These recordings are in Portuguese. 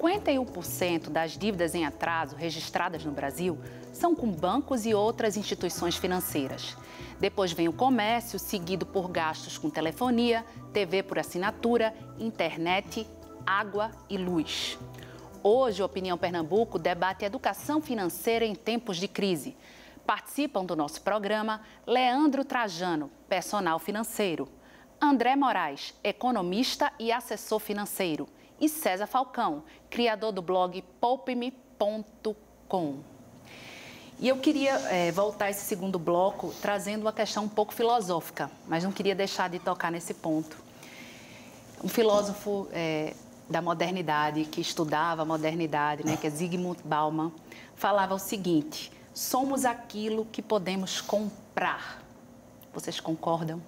51% das dívidas em atraso registradas no Brasil são com bancos e outras instituições financeiras. Depois vem o comércio, seguido por gastos com telefonia, TV por assinatura, internet, água e luz. Hoje, o Opinião Pernambuco debate educação financeira em tempos de crise. Participam do nosso programa Leandro Trajano, personal financeiro, André Moraes, economista e assessor financeiro, e César Falcão, criador do blog poupeme.com. E eu queria voltar esse segundo bloco trazendo uma questão um pouco filosófica, mas não queria deixar de tocar nesse ponto. Um filósofo da modernidade, que estudava a modernidade, né, que é Zygmunt Bauman, falava o seguinte: somos aquilo que podemos comprar. Vocês concordam?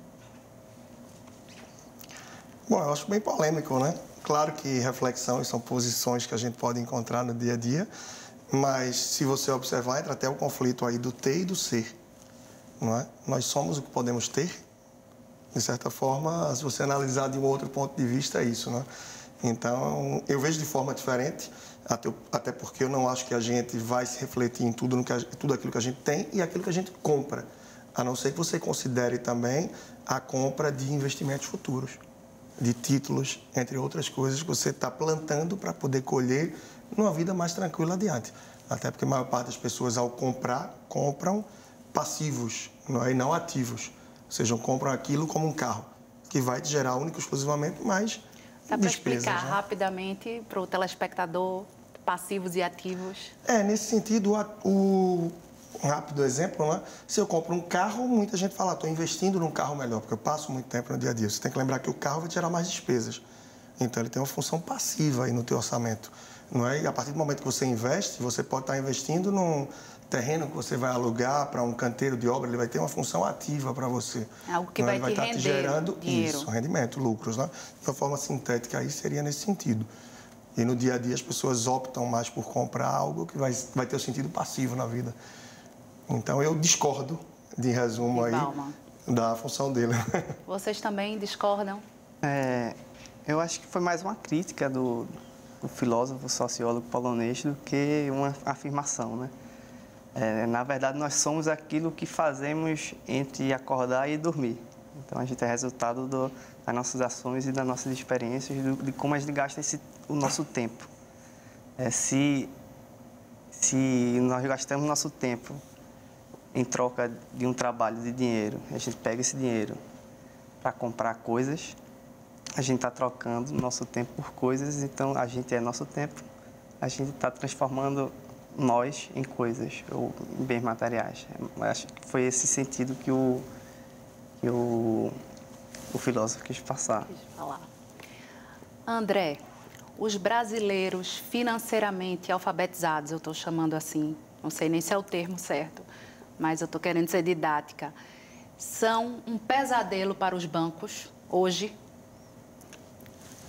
Bom, eu acho bem polêmico, né? Claro que reflexões são posições que a gente pode encontrar no dia a dia, mas se você observar, entra até o conflito aí do ter e do ser, não é? Nós somos o que podemos ter. De certa forma, se você analisar de um outro ponto de vista, é isso, né? Então, eu vejo de forma diferente, até porque eu não acho que a gente vai se refletir em tudo aquilo que a gente tem e aquilo que a gente compra, a não ser que você considere também a compra de investimentos futuros, de títulos, entre outras coisas que você está plantando para poder colher numa vida mais tranquila adiante. Até porque a maior parte das pessoas, ao comprar, compram passivos, e não ativos. Ou seja, compram aquilo como um carro, que vai te gerar única e exclusivamente mais dá para despesas. Explicar né? rapidamente para o telespectador passivos e ativos? Nesse sentido, um rápido exemplo, né? Se eu compro um carro, muita gente fala, estou investindo num carro melhor, porque eu passo muito tempo no dia a dia. Você tem que lembrar que o carro vai te gerar mais despesas. Então, ele tem uma função passiva aí no teu orçamento. Não é? E a partir do momento que você investe, você pode estar investindo num terreno que você vai alugar para um canteiro de obra, ele vai ter uma função ativa para você. Algo que vai vai estar te gerando dinheiro. Isso, rendimento, lucros, né? De uma forma sintética aí seria nesse sentido. E no dia a dia as pessoas optam mais por comprar algo que vai ter o sentido passivo na vida. Então eu discordo, de resumo aí, da função dele. Vocês também discordam? Eu acho que foi mais uma crítica do filósofo, sociólogo polonês do que uma afirmação, né? Na verdade, nós somos aquilo que fazemos entre acordar e dormir. Então, a gente é resultado das nossas ações e das nossas experiências, de como a gente gasta o nosso tempo. Se nós gastamos nosso tempo em troca de um trabalho de dinheiro, a gente pega esse dinheiro para comprar coisas, a gente está trocando nosso tempo por coisas, então a gente é nosso tempo, a gente está transformando nós em coisas, ou em bens materiais. Acho que foi esse sentido que o filósofo quis passar. André, os brasileiros financeiramente alfabetizados, eu estou chamando assim, não sei nem se é o termo certo, mas eu estou querendo ser didática, são um pesadelo para os bancos hoje?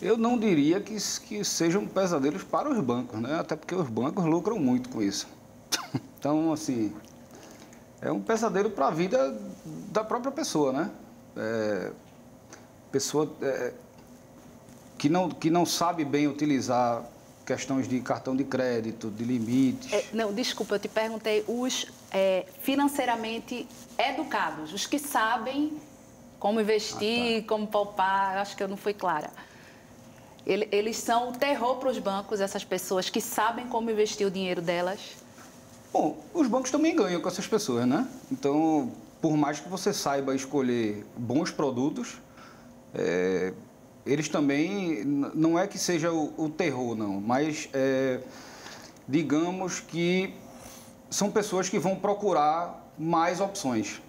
Eu não diria que sejam pesadelos para os bancos, né? Até porque os bancos lucram muito com isso. Então, assim, é um pesadelo para a vida da própria pessoa, né? Pessoa que não sabe bem utilizar questões de cartão de crédito, de limites. Não, desculpa, eu te perguntei os financeiramente educados, os que sabem como investir, como poupar, acho que eu não fui clara. Eles são o terror para os bancos, essas pessoas que sabem como investir o dinheiro delas? Bom, os bancos também ganham com essas pessoas, né? Então, por mais que você saiba escolher bons produtos, eles também, não é que seja o terror, não, mas digamos que são pessoas que vão procurar mais opções,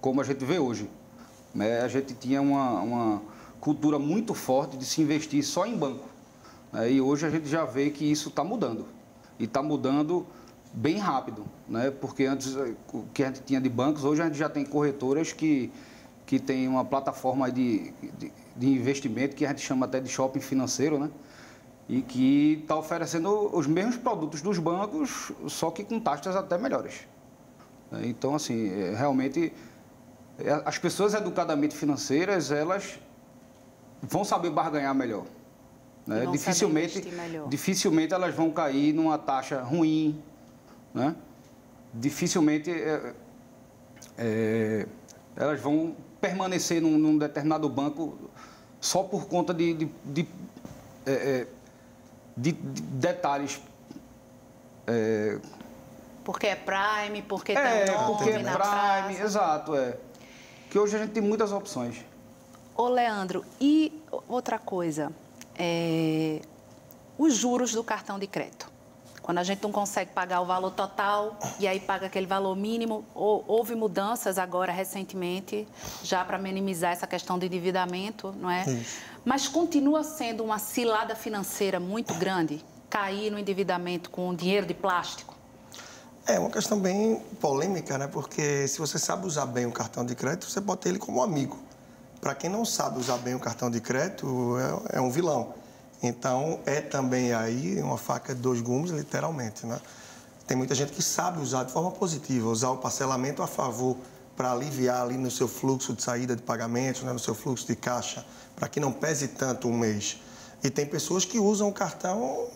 como a gente vê hoje. Né? A gente tinha uma cultura muito forte de se investir só em banco. Né? E hoje a gente já vê que isso está mudando. E está mudando bem rápido. Né? Porque antes, o que a gente tinha de bancos, hoje a gente já tem corretoras que tem uma plataforma de investimento que a gente chama até de shopping financeiro, né? E que está oferecendo os mesmos produtos dos bancos, só que com taxas até melhores. Então, assim, realmente, as pessoas educadamente financeiras, elas vão saber barganhar melhor. né? Vão Dificilmente elas vão cair numa taxa ruim, né? Dificilmente elas vão permanecer num determinado banco só por conta de detalhes. Porque é Prime, porque tem um nome porque é na Prime, praça. exato, Que hoje a gente tem muitas opções. Ô, Leandro, e outra coisa, os juros do cartão de crédito. Quando a gente não consegue pagar o valor total e aí paga aquele valor mínimo, houve mudanças agora recentemente, já para minimizar essa questão de endividamento, não é? Isso. Mas continua sendo uma cilada financeira muito grande, cair no endividamento com dinheiro de plástico? É uma questão bem polêmica, né? Porque se você sabe usar bem o cartão de crédito, você pode ter ele como amigo. Para quem não sabe usar bem o cartão de crédito, é um vilão. Então, é também aí uma faca de dois gumes, literalmente, né? Tem muita gente que sabe usar de forma positiva, usar o parcelamento a favor para aliviar ali no seu fluxo de saída de pagamentos, né? No seu fluxo de caixa, para que não pese tanto um mês. E tem pessoas que usam o cartão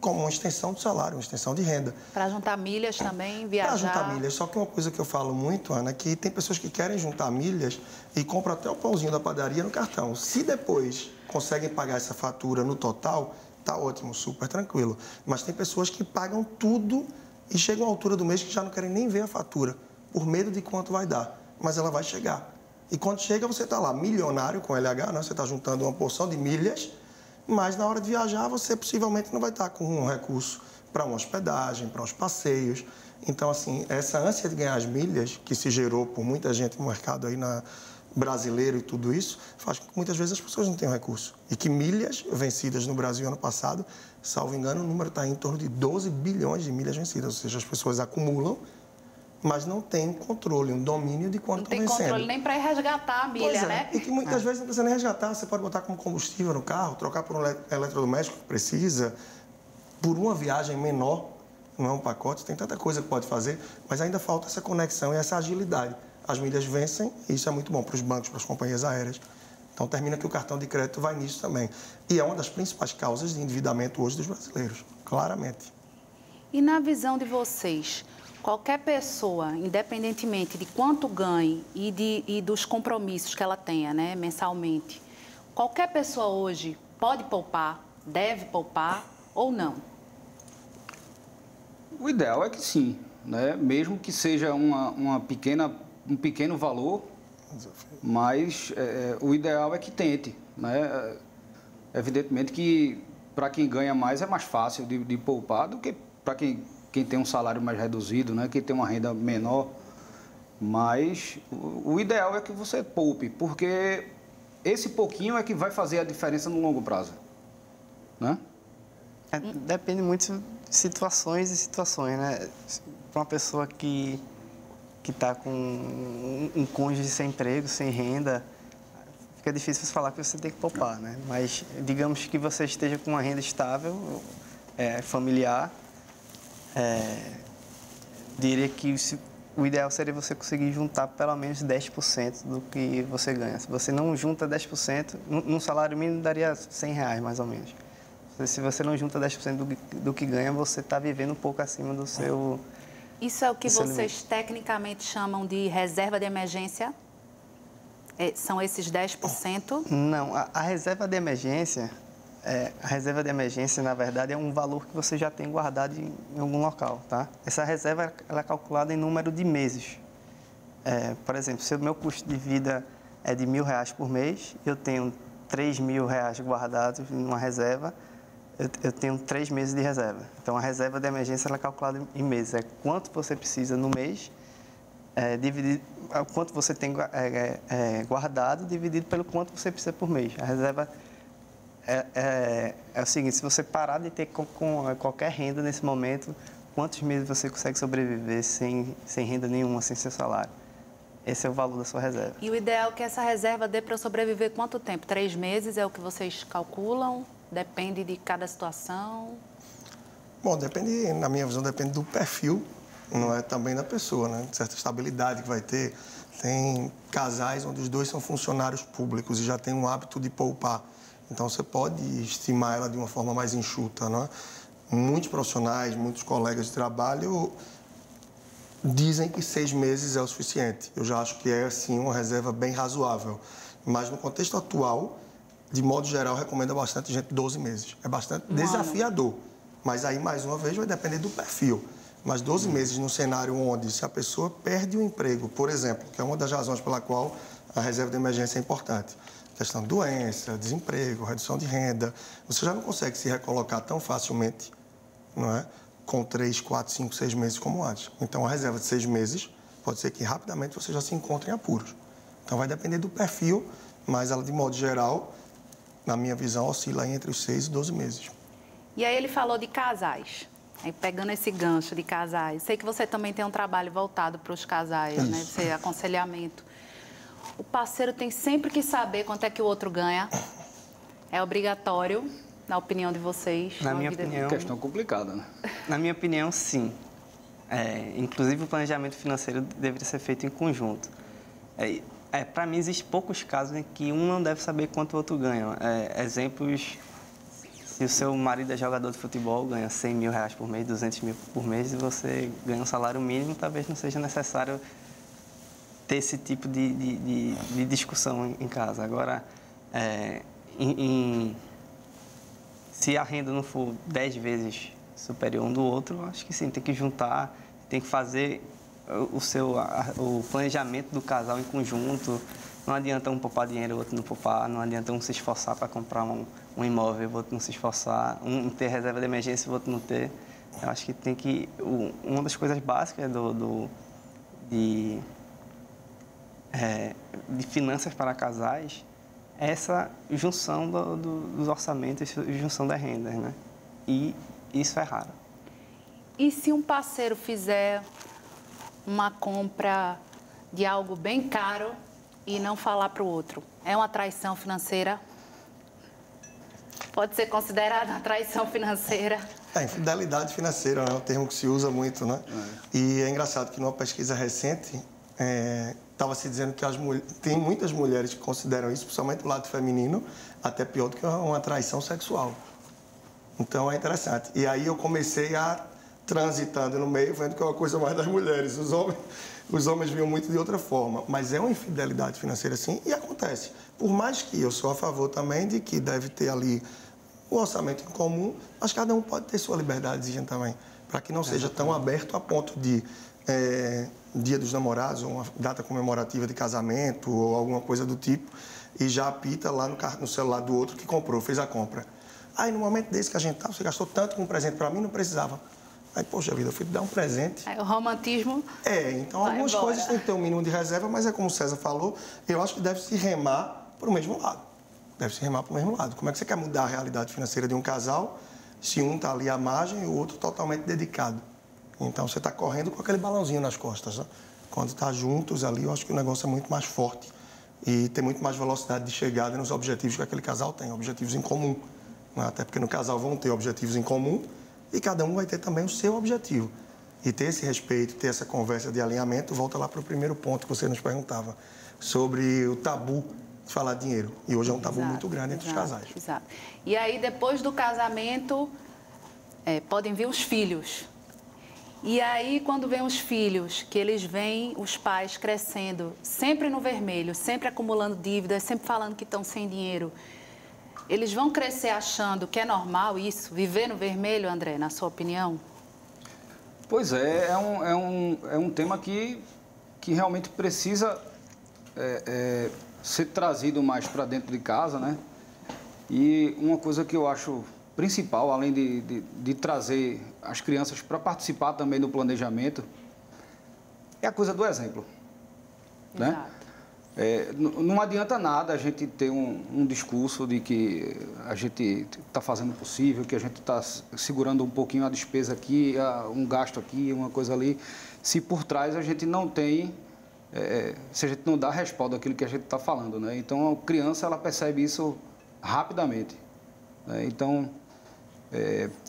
como uma extensão do salário, uma extensão de renda. Para juntar milhas também, viajar... Para juntar milhas, só que uma coisa que eu falo muito, Ana, é que tem pessoas que querem juntar milhas e compram até o pãozinho da padaria no cartão. Se depois conseguem pagar essa fatura no total, tá ótimo, super tranquilo. Mas tem pessoas que pagam tudo e chegam à altura do mês que já não querem nem ver a fatura, por medo de quanto vai dar. Mas ela vai chegar. E quando chega, você está lá, milionário com LH, né? Você está juntando uma porção de milhas, mas na hora de viajar, você possivelmente não vai estar com um recurso para uma hospedagem, para uns passeios. Então, assim, essa ânsia de ganhar as milhas, que se gerou por muita gente no mercado aí brasileiro e tudo isso, faz com que muitas vezes as pessoas não tenham recurso. E que milhas vencidas no Brasil ano passado, salvo engano, o número está em torno de 12 bilhões de milhas vencidas. Ou seja, as pessoas acumulam, mas não têm controle, um domínio de quanto estão vencendo. Não tem controle nem para ir resgatar a milha, né? E que muitas vezes não precisa nem resgatar, você pode botar como combustível no carro, trocar por um eletrodoméstico que precisa, por uma viagem menor, não é um pacote, tem tanta coisa que pode fazer, mas ainda falta essa conexão e essa agilidade. As milhas vencem e isso é muito bom para os bancos, para as companhias aéreas. Então, termina que o cartão de crédito vai nisso também. E é uma das principais causas de endividamento hoje dos brasileiros, claramente. E na visão de vocês, qualquer pessoa, independentemente de quanto ganhe e dos compromissos que ela tenha, né, mensalmente, qualquer pessoa hoje pode poupar, deve poupar ou não? O ideal é que sim, né? Mesmo que seja um pequeno valor, mas o ideal é que tente, né? Evidentemente que para quem ganha mais é mais fácil de poupar do que para quem tem um salário mais reduzido, né? Quem tem uma renda menor. Mas o ideal é que você poupe, porque esse pouquinho é que vai fazer a diferença no longo prazo, né? Depende muito de situações e situações, né? Para uma pessoa que está com um cônjuge sem emprego, sem renda, fica difícil você falar que você tem que poupar, né? Mas digamos que você esteja com uma renda estável, familiar, diria que o ideal seria você conseguir juntar pelo menos 10% do que você ganha. Se você não junta 10%, num salário mínimo daria R$100 mais ou menos. Se você não junta 10% do que ganha, você está vivendo um pouco acima do seu... Isso é o que vocês tecnicamente chamam de reserva de emergência? São esses 10%? Não, a reserva de emergência, na verdade, é um valor que você já tem guardado em algum local, tá? Essa reserva ela é calculada em número de meses. Por exemplo, se o meu custo de vida é de R$1.000 por mês, eu tenho R$3.000 guardados numa reserva, eu tenho 3 meses de reserva. Então, a reserva de emergência ela é calculada em meses. É quanto você precisa no mês, dividido, quanto você tem guardado, dividido pelo quanto você precisa por mês. A reserva é o seguinte, se você parar de ter qualquer renda nesse momento, quantos meses você consegue sobreviver sem renda nenhuma, sem seu salário? Esse é o valor da sua reserva. E o ideal é que essa reserva dê para eu sobreviver quanto tempo? 3 meses é o que vocês calculam? Depende de cada situação? Bom, depende, na minha visão, depende do perfil, não é também da pessoa, né? De certa estabilidade que vai ter. Tem casais onde os dois são funcionários públicos e já têm um hábito de poupar Então, você pode estimar ela de uma forma mais enxuta, né? Muitos profissionais, muitos colegas de trabalho dizem que 6 meses é o suficiente. Eu já acho que é, assim, uma reserva bem razoável. Mas, no contexto atual, de modo geral, recomenda bastante gente 12 meses. É bastante desafiador. Mas aí, mais uma vez, vai depender do perfil. Mas 12 meses num cenário onde, se a pessoa perde o emprego, por exemplo, que é uma das razões pela qual a reserva de emergência é importante, questão de doença, desemprego, redução de renda, você já não consegue se recolocar tão facilmente, não é? Com 3, 4, 5, 6 meses como antes. Então, a reserva de 6 meses, pode ser que rapidamente você já se encontre em apuros. Então, vai depender do perfil, mas ela, de modo geral, na minha visão, oscila entre os 6 e 12 meses. E aí ele falou de casais. Aí, pegando esse gancho de casais, sei que você também tem um trabalho voltado para os casais, né? Você aconselhamento. O parceiro tem sempre que saber quanto é que o outro ganha. É obrigatório, na opinião de vocês? Na minha opinião... É uma questão complicada, né? Na minha opinião, sim. Inclusive, o planejamento financeiro deveria ser feito em conjunto. Para mim, existem poucos casos em que um não deve saber quanto o outro ganha. Exemplos... Se o seu marido é jogador de futebol, ganha 100 mil reais por mês, 200 mil por mês, e você ganha um salário mínimo, talvez não seja necessário ter esse tipo de discussão em casa. Agora, se a renda não for 10 vezes superior um do outro, acho que sim, tem que juntar, tem que fazer o planejamento do casal em conjunto. Não adianta um poupar dinheiro, o outro não poupar, não adianta um se esforçar para comprar um imóvel, o outro não se esforçar, um ter reserva de emergência, o outro não ter. Eu acho que tem que... Uma das coisas básicas de finanças para casais é essa junção dos orçamentos, junção das rendas, né? E isso é raro. E se um parceiro fizer uma compra de algo bem caro e não falar para o outro? É uma traição financeira? Pode ser considerada uma traição financeira? Infidelidade financeira, né? É um termo que se usa muito, né? E é engraçado que numa pesquisa recente estava se dizendo que tem muitas mulheres que consideram isso, principalmente o lado feminino, até pior do que uma traição sexual. Então é interessante. E aí eu comecei a transitando no meio, vendo que é uma coisa mais das mulheres. Os homens viam muito de outra forma, mas é uma infidelidade financeira sim, e acontece. Por mais que eu sou a favor também de que deve ter ali o orçamento em comum, mas cada um pode ter sua liberdade também, para que não seja tão aberto a ponto de Dia dos Namorados, ou uma data comemorativa de casamento, ou alguma coisa do tipo, e já apita lá no celular do outro que comprou, fez a compra. Aí, no momento desse que a gente tá, você gastou tanto com um presente para mim, não precisava. Aí, poxa vida, eu fui te dar um presente. O romantismo... Então algumas coisas têm que ter um mínimo de reserva, mas é como o César falou, eu acho que deve se remar para o mesmo lado. Deve se remar para o mesmo lado. Como é que você quer mudar a realidade financeira de um casal se um está ali à margem e o outro totalmente dedicado? Então, você está correndo com aquele balãozinho nas costas, né? Quando está juntos ali, eu acho que o negócio é muito mais forte e tem muito mais velocidade de chegada nos objetivos que aquele casal tem, objetivos em comum. Até porque no casal vão ter objetivos em comum e cada um vai ter também o seu objetivo. E ter esse respeito, ter essa conversa de alinhamento, volta lá para o primeiro ponto que você nos perguntava, sobre o tabu de falar de dinheiro. E hoje é um tabu muito grande entre os casais. Exato. E aí, depois do casamento, podem vir os filhos. E aí, quando vem os filhos, que eles veem os pais crescendo, sempre no vermelho, sempre acumulando dívidas, sempre falando que estão sem dinheiro, eles vão crescer achando que é normal isso, viver no vermelho, André, na sua opinião? Pois é um tema que realmente precisa ser trazido mais para dentro de casa, né? E uma coisa que eu acho principal, além de trazer as crianças para participar também do planejamento, é a coisa do exemplo, né? Não adianta nada a gente ter um discurso de que a gente está fazendo o possível, que a gente está segurando um pouquinho a despesa aqui, um gasto aqui, uma coisa ali, se por trás a gente não tem, se a gente não dá respaldo àquilo que a gente está falando, né? Então, a criança, ela percebe isso rapidamente, né? Então,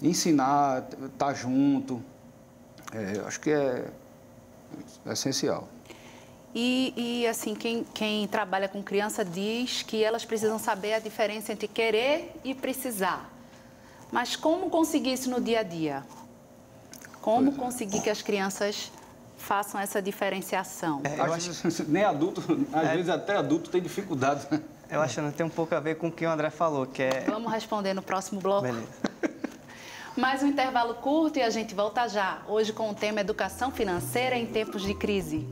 ensinar, estar junto, acho que é essencial. E assim, quem trabalha com criança diz que elas precisam saber a diferença entre querer e precisar. Mas como conseguir isso no dia a dia? Como conseguir que as crianças façam essa diferenciação? Eu acho que nem adulto, às vezes até adulto tem dificuldade. Eu acho que tem um pouco a ver com o que o André falou, que é... Vamos responder no próximo bloco? Beleza. Mais um intervalo curto e a gente volta já. Hoje com o tema Educação Financeira em Tempos de Crise.